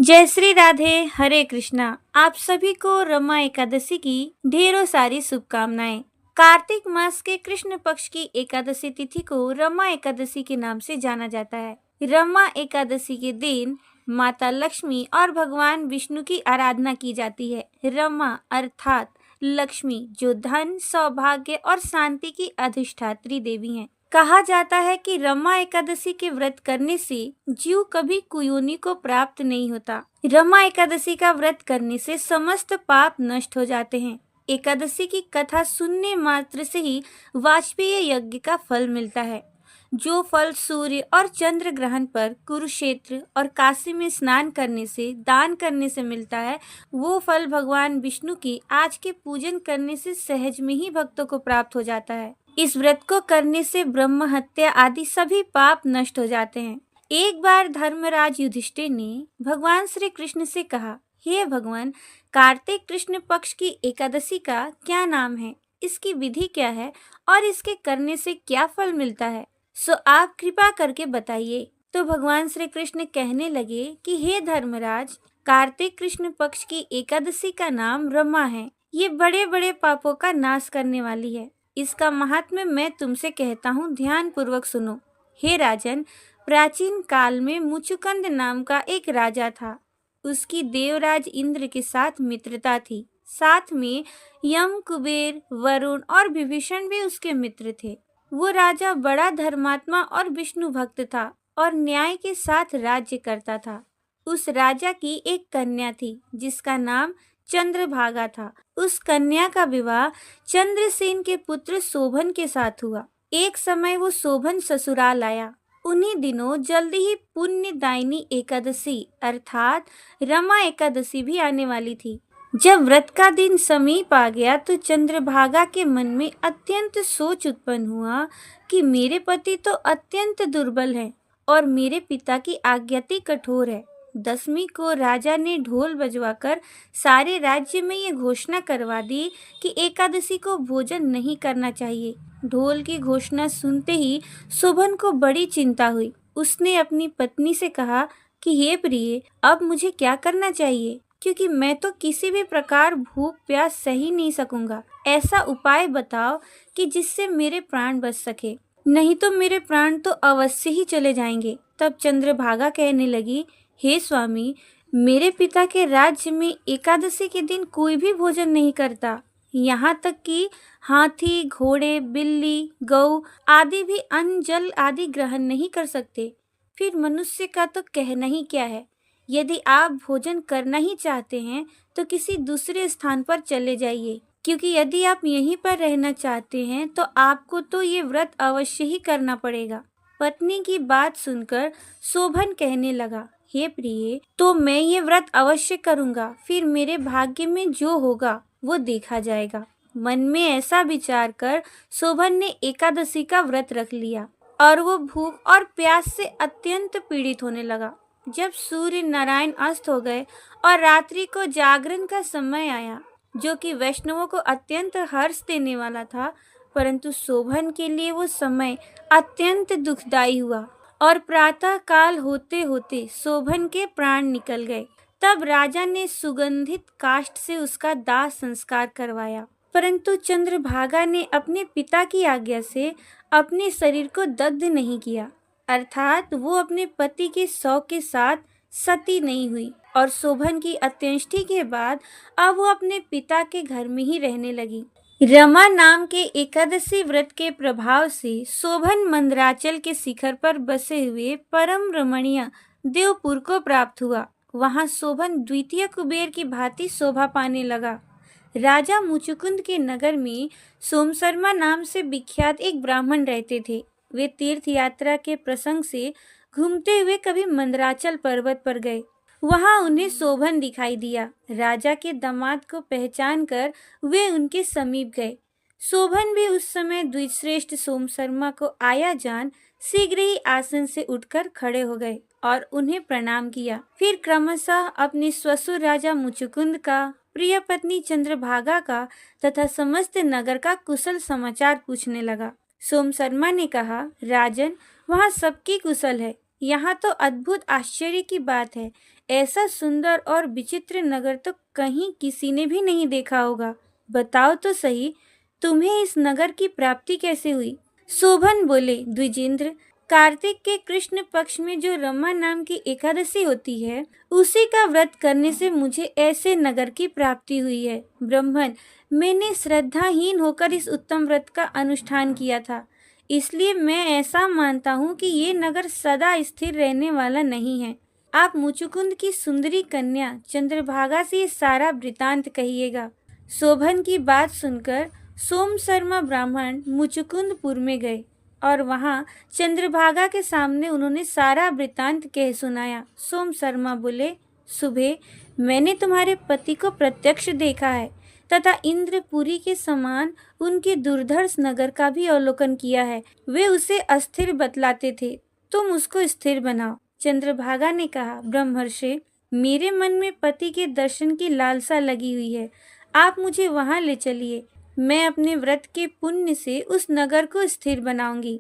जय श्री राधे, हरे कृष्णा। आप सभी को रमा एकादशी की ढेरों सारी शुभकामनाएं। कार्तिक मास के कृष्ण पक्ष की एकादशी तिथि को रमा एकादशी के नाम से जाना जाता है। रमा एकादशी के दिन माता लक्ष्मी और भगवान विष्णु की आराधना की जाती है। रमा अर्थात लक्ष्मी, जो धन, सौभाग्य और शांति की अधिष्ठात्री देवी हैं। कहा जाता है कि रमा एकादशी के व्रत करने से जीव कभी कुयोनि को प्राप्त नहीं होता। रमा एकादशी का व्रत करने से समस्त पाप नष्ट हो जाते हैं। एकादशी की कथा सुनने मात्र से ही वाजपेय यज्ञ का फल मिलता है। जो फल सूर्य और चंद्र ग्रहण पर कुरुक्षेत्र और काशी में स्नान करने से, दान करने से मिलता है, वो फल भगवान विष्णु की आज के पूजन करने से सहज में ही भक्तों को प्राप्त हो जाता है। इस व्रत को करने से ब्रह्म हत्या आदि सभी पाप नष्ट हो जाते हैं। एक बार धर्मराज युधिष्ठिर ने भगवान श्री कृष्ण से कहा, हे भगवान, कार्तिक कृष्ण पक्ष की एकादशी का क्या नाम है, इसकी विधि क्या है और इसके करने से क्या फल मिलता है, सो आप कृपा करके बताइए। तो भगवान श्री कृष्ण कहने लगे कि हे धर्मराज, कार्तिक कृष्ण पक्ष की एकादशी का नाम रमा है। ये बड़े बड़े पापों का नाश करने वाली है। इसका महात्म्य मैं तुमसे कहता हूँ, ध्यान पूर्वक सुनो। हे राजन, प्राचीन काल में मुचुकुंद नाम का एक राजा था। उसकी देवराज इंद्र के साथ मित्रता थी। साथ में यम, कुबेर, वरुण और विभीषण भी उसके मित्र थे। वो राजा बड़ा धर्मात्मा और विष्णु भक्त था और न्याय के साथ राज्य करता था। उस राजा की एक कन्या थी जिसका नाम चंद्रभागा था। उस कन्या का विवाह चंद्रसेन के पुत्र शोभन के साथ हुआ। एक समय वो शोभन ससुराल आया। उन्हीं दिनों जल्दी ही पुण्यदायिनी एकादशी अर्थात रमा एकादशी भी आने वाली थी। जब व्रत का दिन समीप आ गया तो चंद्रभागा के मन में अत्यंत सोच उत्पन्न हुआ कि मेरे पति तो अत्यंत दुर्बल हैं और मेरे पिता की आज्ञा कठोर है। दसवीं को राजा ने ढोल बजवाकर सारे राज्य में ये घोषणा करवा दी कि एकादशी को भोजन नहीं करना चाहिए। ढोल की घोषणा सुनते ही शोभन को बड़ी चिंता हुई। उसने अपनी पत्नी से कहा कि हे प्रिय, अब मुझे क्या करना चाहिए, क्योंकि मैं तो किसी भी प्रकार भूख प्यास सह ही नहीं सकूंगा। ऐसा उपाय बताओ कि जिससे मेरे प्राण बच सके, नहीं तो मेरे प्राण तो अवश्य ही चले जाएंगे। तब चंद्रभागा कहने लगी, हे स्वामी, मेरे पिता के राज्य में एकादशी के दिन कोई भी भोजन नहीं करता। यहाँ तक कि हाथी, घोड़े, बिल्ली, गौ आदि भी अन्न जल आदि ग्रहण नहीं कर सकते। फिर मनुष्य का तो कहना ही क्या है। यदि आप भोजन करना ही चाहते हैं तो किसी दूसरे स्थान पर चले जाइए, क्योंकि यदि आप यहीं पर रहना चाहते हैं तो आपको तो ये व्रत अवश्य ही करना पड़ेगा। पत्नी की बात सुनकर शोभन कहने लगा, हे प्रिय, तो मैं ये व्रत अवश्य करूंगा। फिर मेरे भाग्य में जो होगा वो देखा जाएगा। मन में ऐसा विचार कर शोभन ने एकादशी का व्रत रख लिया और वो भूख और प्यास से अत्यंत पीड़ित होने लगा। जब सूर्य नारायण अस्त हो गए और रात्रि को जागरण का समय आया, जो कि वैष्णवों को अत्यंत हर्ष देने वाला था, परंतु शोभन के लिए वो समय अत्यंत दुखदायी हुआ और प्रातः काल होते होते शोभन के प्राण निकल गए। तब राजा ने सुगंधित काष्ठ से उसका दाह संस्कार करवाया, परंतु चंद्रभागा ने अपने पिता की आज्ञा से अपने शरीर को दग्ध नहीं किया, अर्थात वो अपने पति के शव के साथ सती नहीं हुई और शोभन की अंत्येष्टि के बाद अब वो अपने पिता के घर में ही रहने लगी। रमा नाम के एकादशी व्रत के प्रभाव से शोभन मंदराचल के शिखर पर बसे हुए परम रमणीय देवपुर को प्राप्त हुआ। वहां शोभन द्वितीय कुबेर की भांति शोभा पाने लगा। राजा मुचुकुंद के नगर में सोमशर्मा नाम से विख्यात एक ब्राह्मण रहते थे। वे तीर्थ यात्रा के प्रसंग से घूमते हुए कभी मंदराचल पर्वत पर गए। वहां उन्हें शोभन दिखाई दिया। राजा के दामाद को पहचान कर वे उनके समीप गए। शोभन भी उस समय द्विश्रेष्ठ सोमशर्मा को आया जान शीघ्र ही आसन से उठकर खड़े हो गए और उन्हें प्रणाम किया। फिर क्रमशः अपने ससुर राजा मुचुकुंद का, प्रिय पत्नी चंद्रभागा का तथा समस्त नगर का कुशल समाचार पूछने लगा। सोमशर्मा ने कहा, राजन, वहाँ सबकी कुशल है। यहाँ तो अद्भुत आश्चर्य की बात है। ऐसा सुंदर और विचित्र नगर तो कहीं किसी ने भी नहीं देखा होगा। बताओ तो सही, तुम्हें इस नगर की प्राप्ति कैसे हुई? शोभन बोले, द्विजेंद्र, कार्तिक के कृष्ण पक्ष में जो रमा नाम की एकादशी होती है, उसी का व्रत करने से मुझे ऐसे नगर की प्राप्ति हुई है। ब्राह्मण, मैंने श्रद्धाहीन होकर इस उत्तम व्रत का अनुष्ठान किया था, इसलिए मैं ऐसा मानता हूँ कि ये नगर सदा स्थिर रहने वाला नहीं है। आप मुचुकुंद की सुंदरी कन्या चंद्रभागा से ये सारा वृतांत कहिएगा। शोभन की बात सुनकर सोम शर्मा ब्राह्मण मुचुकुंदपुर में गए और वहां चंद्रभागा के सामने उन्होंने सारा वृतांत कह सुनाया। सोम शर्मा बोले, सुबह मैंने तुम्हारे पति को प्रत्यक्ष देखा है तथा इंद्रपुरी के समान उनके दुर्धर्ष नगर का भी अवलोकन किया है। वे उसे अस्थिर बतलाते थे, तुम उसको स्थिर बनाओ। चंद्रभागा ने कहा, ब्रह्मर्षि, मेरे मन में पति के दर्शन की लालसा लगी हुई है, आप मुझे वहां ले चलिए। मैं अपने व्रत के पुण्य से उस नगर को स्थिर बनाऊंगी।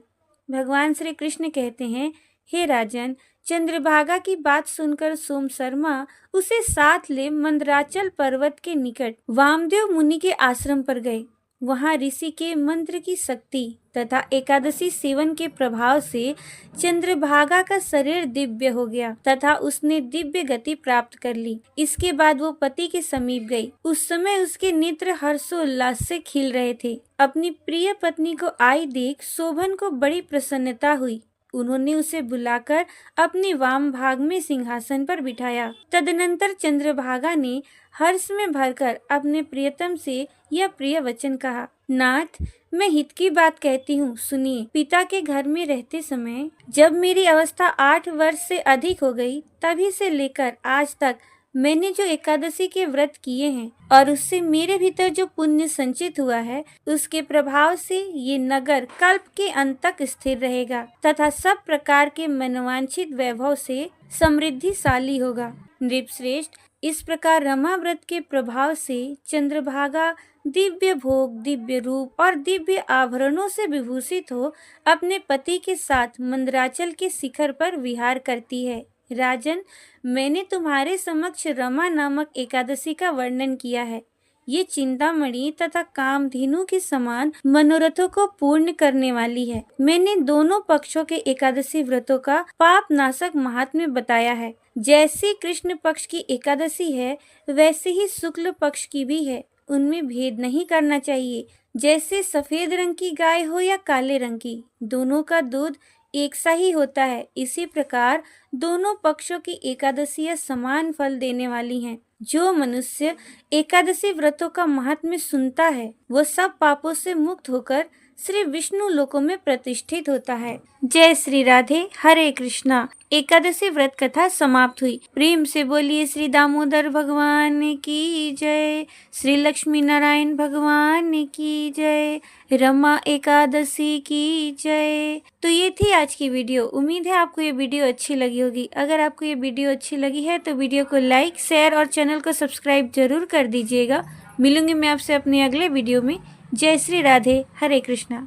भगवान श्री कृष्ण कहते हैं, हे राजन, चंद्रभागा की बात सुनकर सोम शर्मा उसे साथ ले मंदराचल पर्वत के निकट वामदेव मुनि के आश्रम पर गए। वहां ऋषि के मंत्र की शक्ति तथा एकादशी सेवन के प्रभाव से चंद्रभागा का शरीर दिव्य हो गया तथा उसने दिव्य गति प्राप्त कर ली। इसके बाद वो पति के समीप गई। उस समय उसके नेत्र हर्षोल्लास से खिल रहे थे। अपनी प्रिय पत्नी को आई देख शोभन को बड़ी प्रसन्नता हुई। उन्होंने उसे बुलाकर अपने वाम भाग में सिंहासन पर बिठाया। तदनंतर चंद्रभागा ने हर्ष में भरकर अपने प्रियतम से यह प्रिय वचन कहा, नाथ, मैं हित की बात कहती हूँ, सुनिए। पिता के घर में रहते समय जब मेरी अवस्था 8 वर्ष से अधिक हो गई, तभी से लेकर आज तक मैंने जो एकादशी के व्रत किए हैं और उससे मेरे भीतर जो पुण्य संचित हुआ है, उसके प्रभाव से ये नगर कल्प के अंत तक स्थिर रहेगा तथा सब प्रकार के मनोवांछित वैभव से समृद्धिशाली होगा। नृपश्रेष्ठ, इस प्रकार रमा व्रत के प्रभाव से चंद्रभागा दिव्य भोग, दिव्य रूप और दिव्य आभरणों से विभूषित हो अपने पति के साथ मंदराचल के शिखर पर विहार करती है। राजन, मैंने तुम्हारे समक्ष रमा नामक एकादशी का वर्णन किया है। ये चिंतामणि तथा कामधेनु के समान मनोरथों को पूर्ण करने वाली है। मैंने दोनों पक्षों के एकादशी व्रतों का पाप नाशक महात्म्य बताया है। जैसी कृष्ण पक्ष की एकादशी है, वैसे ही शुक्ल पक्ष की भी है। उनमें भेद नहीं करना चाहिए। जैसे सफेद रंग की गाय हो या काले रंग की, दोनों का दूध एक सा ही होता है। इसी प्रकार दोनों पक्षों की एकादशियां समान फल देने वाली हैं। जो मनुष्य एकादशी व्रतों का महात्म्य सुनता है, वो सब पापों से मुक्त होकर श्री विष्णु लोकों में प्रतिष्ठित होता है। जय श्री राधे, हरे कृष्णा। एकादशी व्रत कथा समाप्त हुई। प्रेम से बोलिए श्री दामोदर भगवान की जय, श्री लक्ष्मी नारायण भगवान की जय, रमा एकादशी की जय। तो ये थी आज की वीडियो। उम्मीद है आपको ये वीडियो अच्छी लगी होगी। अगर आपको ये वीडियो अच्छी लगी है तो वीडियो को लाइक, शेयर और चैनल को सब्सक्राइब जरूर कर दीजिएगा। मिलूंगी मैं आपसे अपने अगले वीडियो में। जय श्री राधे, हरे कृष्णा।